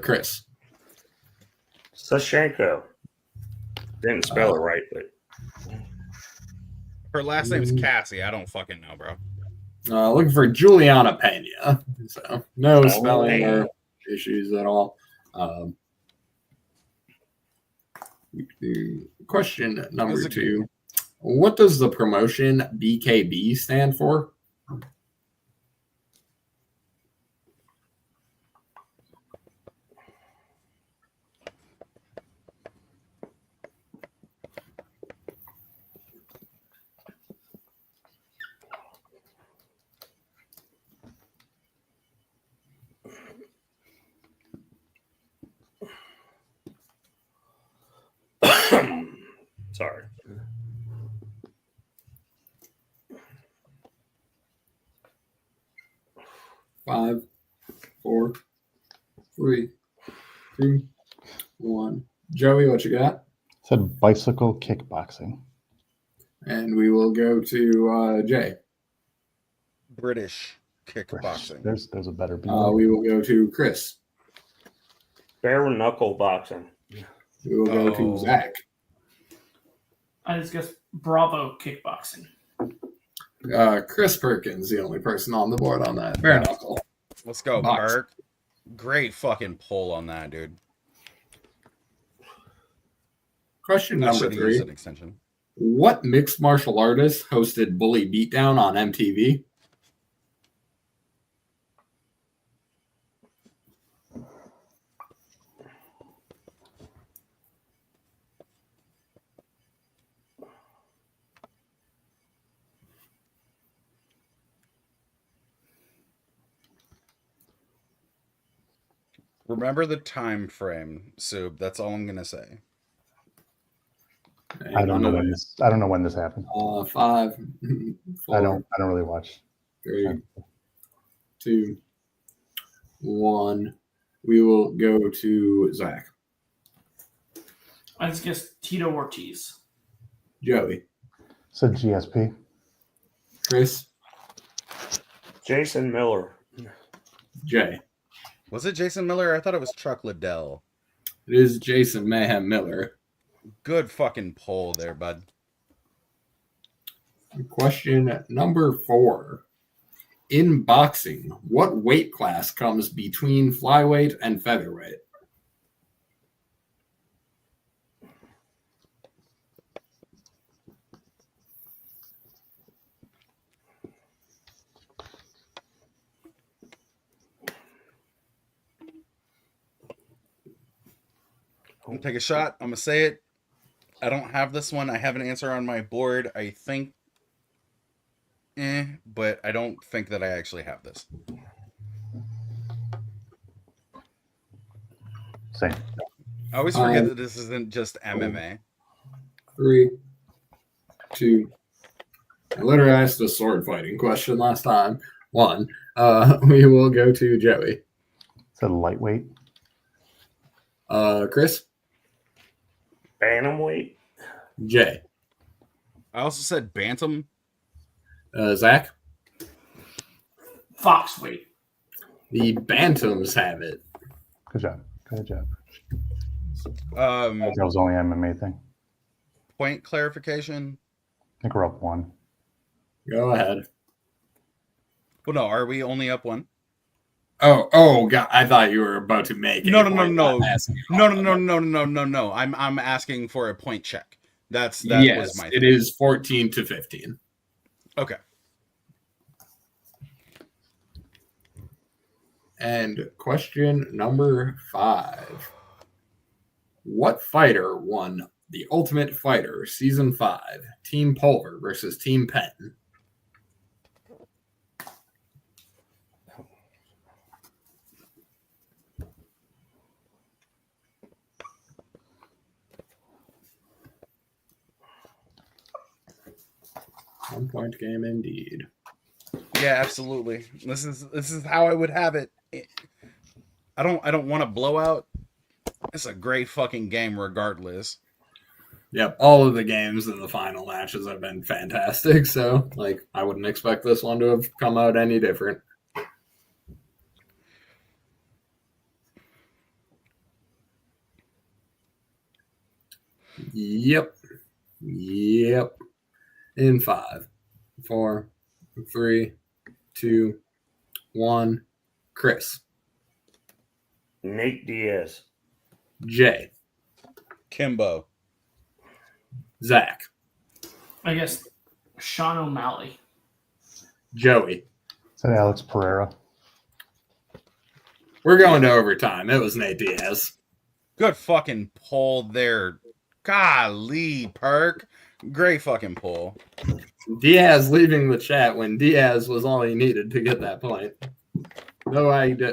Chris. Sashenko. Didn't spell it right, but Her last name's Cassie. I don't fucking know, bro. Looking for Juliana Pena. So no spelling or issues at all. Question number 2. What does the promotion BKB stand for? sorry. Five, 4, 3, 2, 1. Joey, what you got? Said bicycle kickboxing. And we will go to Jay. British kickboxing. There's a better beat. We will go to Chris. Bare knuckle boxing. We will go to Zach. I just guess Bravo kickboxing. Chris Perkins, the only person on the board on that. Bare knuckle. Let's go, Box. Perk. Great fucking pull on that, dude. Question I number should have 3. used an extension. What mixed martial artist hosted Bully Beatdown on MTV? Remember the time frame, Sub. That's all I'm gonna say. I don't know when this happened. 5, 4, I don't really watch. 3, 2, 1. We will go to Zach. I just guess Tito Ortiz. Joey. Said GSP. Chris. Jason Miller. Jay. Was it Jason Miller? I thought it was Chuck Liddell. It is Jason Mayhem Miller. Good fucking pull there, bud. Question number 4. In boxing, what weight class comes between flyweight and featherweight? I'm gonna take a shot. I'm gonna say it. I don't have this one. I have an answer on my board. I think, but I don't think that I actually have this. Same. I always forget that this isn't just MMA. 3, 2. I literally asked a sword fighting question last time. 1. We will go to Joey. Said lightweight. Chris. Bantamweight. Jay. I also said bantam. Zach. Foxweight. The Bantams have it. Good job. Um, That was only an MMA thing. point clarification. I think we're up 1. Go ahead. Well, no, are we only up 1? Oh, God! I thought you were about to make. No. a point by asking No. I'm asking for a point check. That yes, was my. It is 14 to 15. Okay. And question number 5. What fighter won The Ultimate Fighter Season 5? Team Pulver versus Team Penn. One-point game indeed. Yeah, absolutely. This is how I would have it. I don't want a blowout. It's a great fucking game regardless. Yep, all of the games in the final matches have been fantastic, so I wouldn't expect this one to have come out any different. Yep. In 5, 4, 3, 2, 1. Chris. Nate Diaz. Jay. Kimbo. Zach. I guess Sean O'Malley. Joey. Said Alex Pereira. We're going to overtime. It was Nate Diaz. Good fucking pull there. Golly, Perk. Great fucking pull. Diaz leaving the chat when Diaz was all he needed to get that point. No,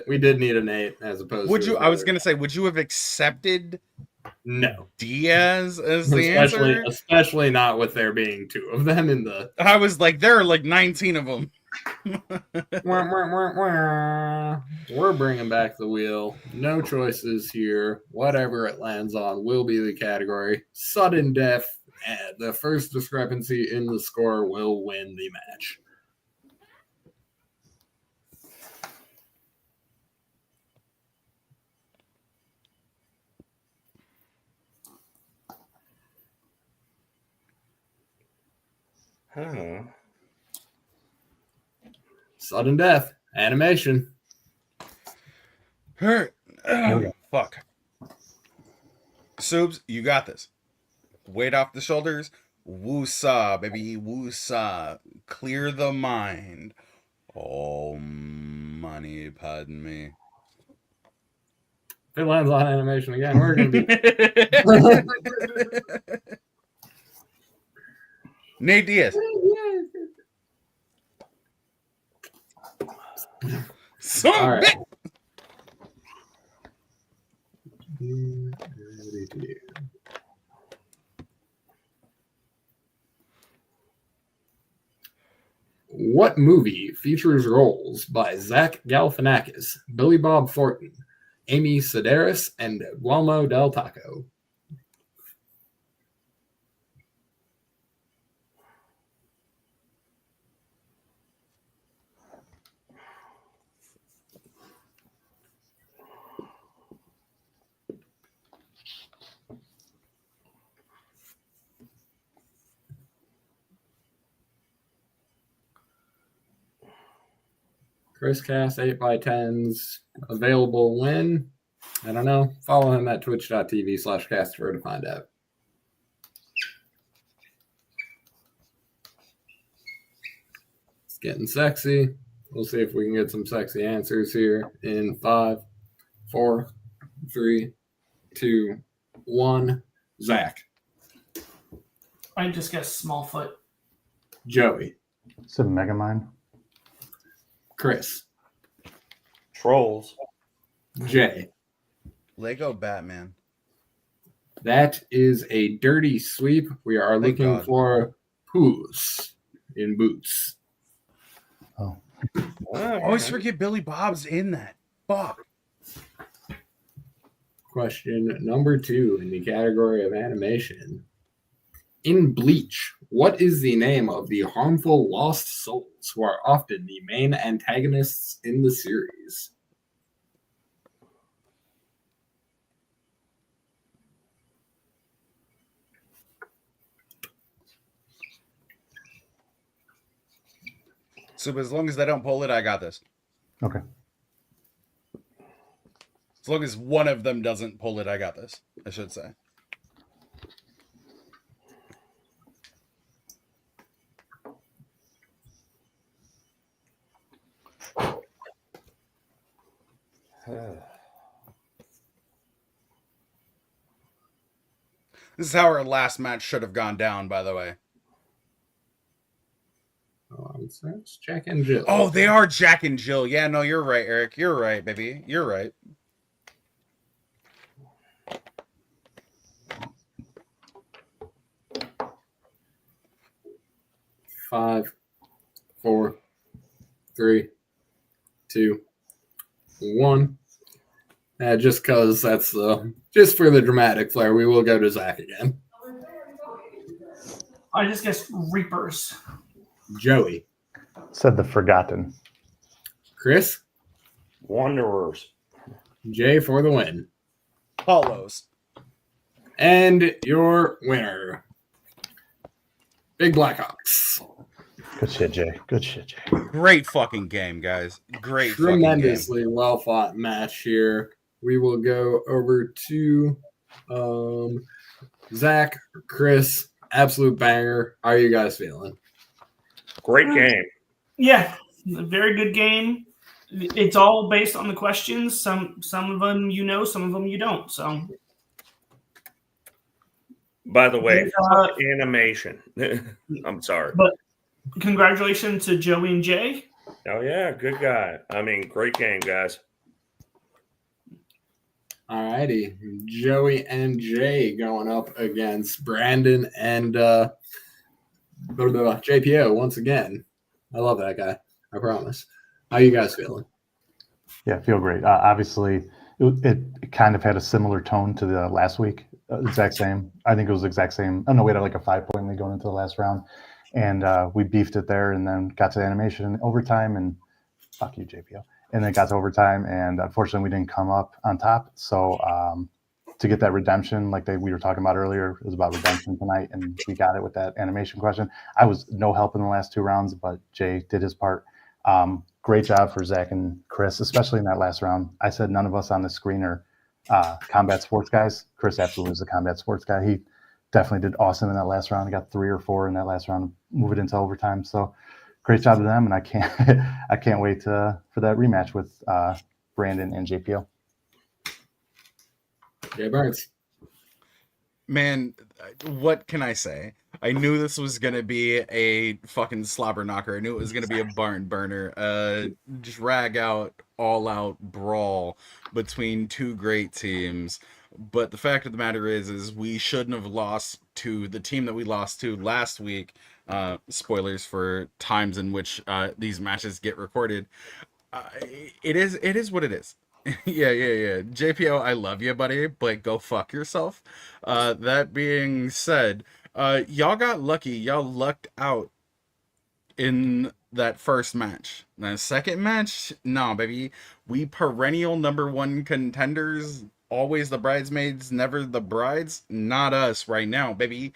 we did need an 8 as opposed Would to. you? I was gonna say, would you have accepted No. Diaz as the answer? Especially not with there being 2 of them in the. I was like, there are like 19 of them. Wah, wah, wah, wah. We're bringing back the wheel. No choices here. Whatever it lands on will be the category. Sudden death. And the first discrepancy in the score will win the match. Huh. Sudden death. Animation. Hurt. Fuck. Subs, you got this. Weight off the shoulders. Woo-saw, baby. Woo-saw. Clear the mind. Oh, money, pardon me. If it lands on animation again, we're going to be... Nate Diaz. So All right. What movie features roles by Zach Galifianakis, Billy Bob Thornton, Amy Sedaris, and Guillermo del Taco? Chris Cass 8x10s available when? I don't know. Follow him at twitch.tv/Castro to find out. It's getting sexy. We'll see if we can get some sexy answers here in 5, 4, 3, 2, 1. Zach. I just guess Smallfoot. Joey. It's a Megamind. Chris. Trolls. Jay. Lego Batman. That is a dirty sweep. We are Thank looking God. for Puss in Boots. Oh, I always forget Billy Bob's in that. Fuck. Question number 2 in the category of animation. In Bleach, what is the name of the harmful lost souls who are often the main antagonists in the series? So as long as they don't pull it, I got this. okay. As long as one of them doesn't pull it, I got this. I should say. This is how our last match should have gone down, by the way. It's Jack and Jill. Oh, they are Jack and Jill. Yeah, no, you're right, Eric. You're right, baby. You're right. Five, 4, 3, 2, 1. Just because that's just for the dramatic flair, we will go to Zach again. I just guess Reapers. Joey. Said the Forgotten. Chris. Wanderers. Jay for the win. Hollows. And your winner, Big Blackhawks. Good shit, Jay. Good shit, Jay. Great fucking game, guys. Great fucking game. Tremendously well fought match here. We will go over to Zach, Chris. Absolute banger. How are you guys feeling? Great game. Yeah, a very good game. It's all based on the questions. Some of them you know, some of them you don't. So, By the way, fuck animation. I'm sorry. But congratulations to Joey and Jay. Oh yeah, good guy. I mean, great game, guys. All righty. Joey and Jay going up against Brandon and JPO once again. I love that guy. I promise. How you guys feeling? Yeah, feel great. Obviously, it kind of had a similar tone to the last week. Exact same. I think it was the exact same. Oh no, we had like a 5-point lead going into the last round, and we beefed it there, and then got to animation and overtime, and fuck you, JPO. And then got to overtime, and unfortunately, we didn't come up on top. So to get that redemption, like we were talking about earlier, it was about redemption tonight, and we got it with that animation question. I was no help in the last 2 rounds, but Jay did his part. Great job for Zach and Chris, especially in that last round. I said none of us on the screen are combat sports guys. Chris absolutely is a combat sports guy. He definitely did awesome in that last round. He got 3 or 4 in that last round, move it into overtime. So great job to them, and I can't wait for that rematch with Brandon and JPO. Jay Burns. Man, what can I say? I knew this was gonna be a fucking slobber knocker. I knew it was gonna be a barn burner. Drag out, all out brawl between 2 great teams. But the fact of the matter is we shouldn't have lost to the team that we lost to last week. Spoilers for times in which these matches get recorded. It is what it is. Yeah. JPO, I love you, buddy, but go fuck yourself. That being said, y'all got lucky. Y'all lucked out in that first match. The second match, no, baby. We perennial #1 contenders. Always the bridesmaids, never the brides. Not us right now, baby.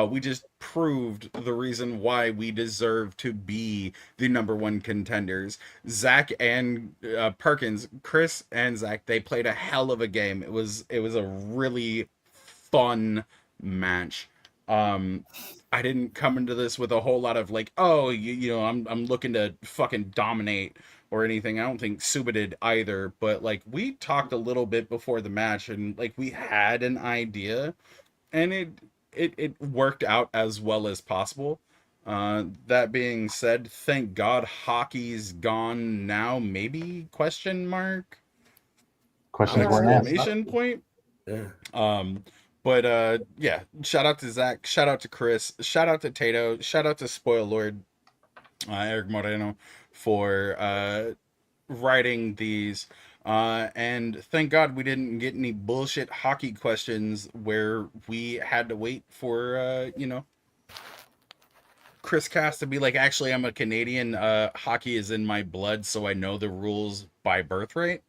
We just proved the reason why we deserve to be the #1 contenders. Zach and Perkins, Chris and Zach, they played a hell of a game. It was a really fun match. I didn't come into this with a whole lot of like, oh, you know, I'm looking to fucking dominate or anything. I don't think Suba did either, but like we talked a little bit before the match, and like we had an idea, and it worked out as well as possible. That being said, thank God hockey's gone now. Maybe question mark? Questions weren't asked. Exclamation point? Yeah. But yeah, shout out to Zach, shout out to Chris, shout out to Tato, shout out to Spoil Lord Eric Moreno for writing these. And thank God we didn't get any bullshit hockey questions where we had to wait for Chris Cass to be like, actually I'm a Canadian, hockey is in my blood, so I know the rules by birthright.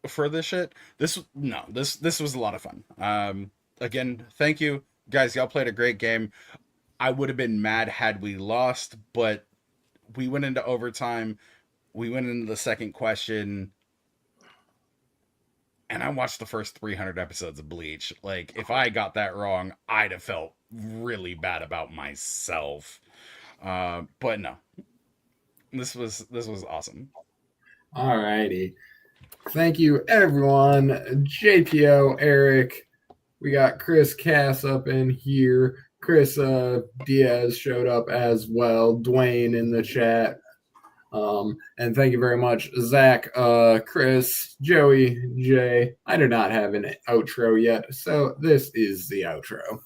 For this shit. This was a lot of fun. Again, thank you guys. Y'all played a great game. I would have been mad had we lost, but we went into overtime. We went into the second question, and I watched the first 300 episodes of Bleach. Like, if I got that wrong, I'd have felt really bad about myself. But no, this was awesome. All righty. Thank you, everyone. JPO, Eric. We got Chris Cass up in here. Chris Diaz showed up as well. Dwayne in the chat. And thank you very much, Zach, Chris, Joey, Jay. I do not have an outro yet, so this is the outro.